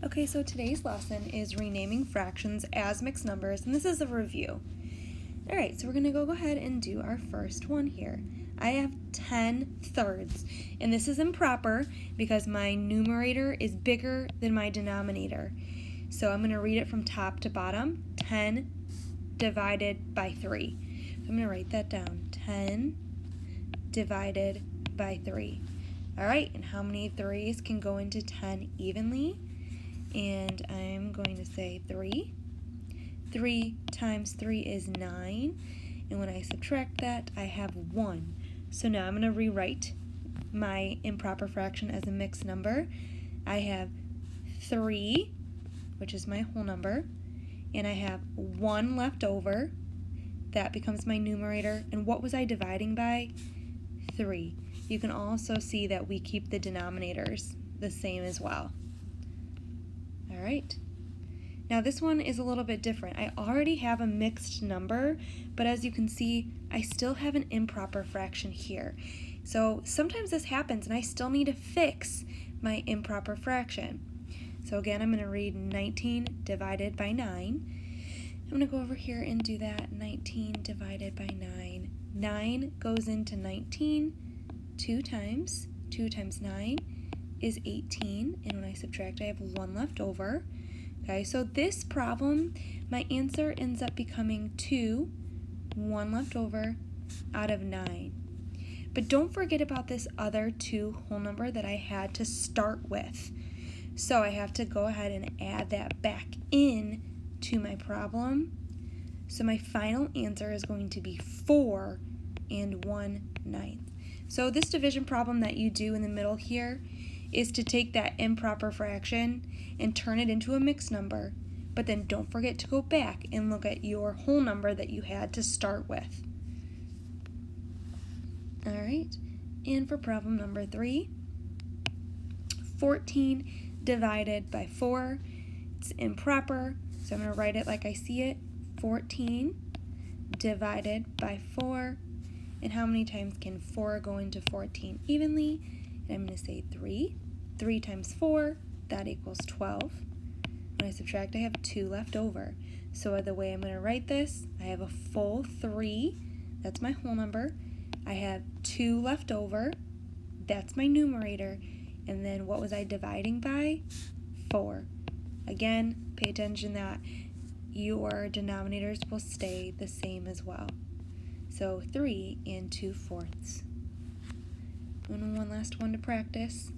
Okay, so today's lesson is renaming fractions as mixed numbers, and this is a review. Alright, so we're going to go ahead and do our first one here. I have 10 thirds, and this is improper because my numerator is bigger than my denominator. So I'm going to read it from top to bottom, 10 divided by 3. So I'm going to write that down, 10 divided by 3. Alright, and how many 3's can go into 10 evenly? And I'm going to say 3. 3 times 3 is 9, and when I subtract that, I have 1. So now I'm going to rewrite my improper fraction as a mixed number. I have 3, which is my whole number, and I have 1 left over. That becomes my numerator, and what was I dividing by? 3. You can also see that we keep the denominators the same as well. Alright, now this one is a little bit different. I already have a mixed number, but as you can see, I still have an improper fraction here. So sometimes this happens and I still need to fix my improper fraction. So again, I'm going to read 19 divided by 9. I'm going to go over here and do that. 19 divided by 9. 9 goes into 19 2 times. 2 times 9 is 18, and when I subtract, I have 1 left over. Okay, so this problem, my answer ends up becoming 2, 1 left over, out of 9. But don't forget about this other 2 whole number that I had to start with. So I have to go ahead and add that back in to my problem. So my final answer is going to be 4 and 1/9. So this division problem that you do in the middle here is to take that improper fraction and turn it into a mixed number, but then don't forget to go back and look at your whole number that you had to start with. Alright, and for problem number 3, 14 divided by 4, it's improper, so I'm going to write it like I see it, 14 divided by 4, and how many times can 4 go into 14 evenly? I'm going to say 3. 3 times 4, that equals 12. When I subtract, I have 2 left over. So the way I'm going to write this, I have a full 3. That's my whole number. I have 2 left over. That's my numerator. And then what was I dividing by? 4. Again, pay attention that your denominators will stay the same as well. So 3 and 2/4. And one last one to practice.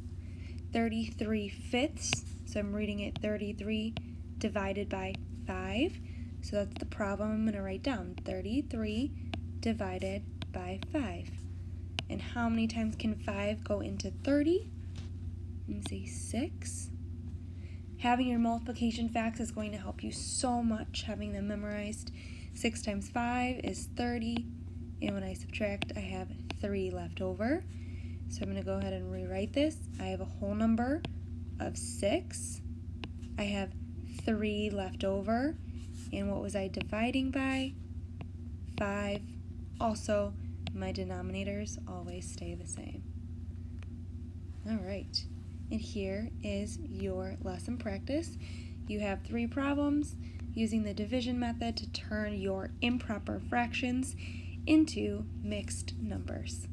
33/5. So I'm reading it 33 divided by 5. So that's the problem I'm going to write down. 33 divided by 5. And how many times can 5 go into 30? Let me say 6. Having your multiplication facts is going to help you so much, having them memorized. 6 times 5 is 30. And when I subtract, I have 3 left over. So I'm going to go ahead and rewrite this. I have a whole number of 6. I have 3 left over. And what was I dividing by? 5. Also, my denominators always stay the same. Alright, and here is your lesson practice. You have 3 problems using the division method to turn your improper fractions into mixed numbers.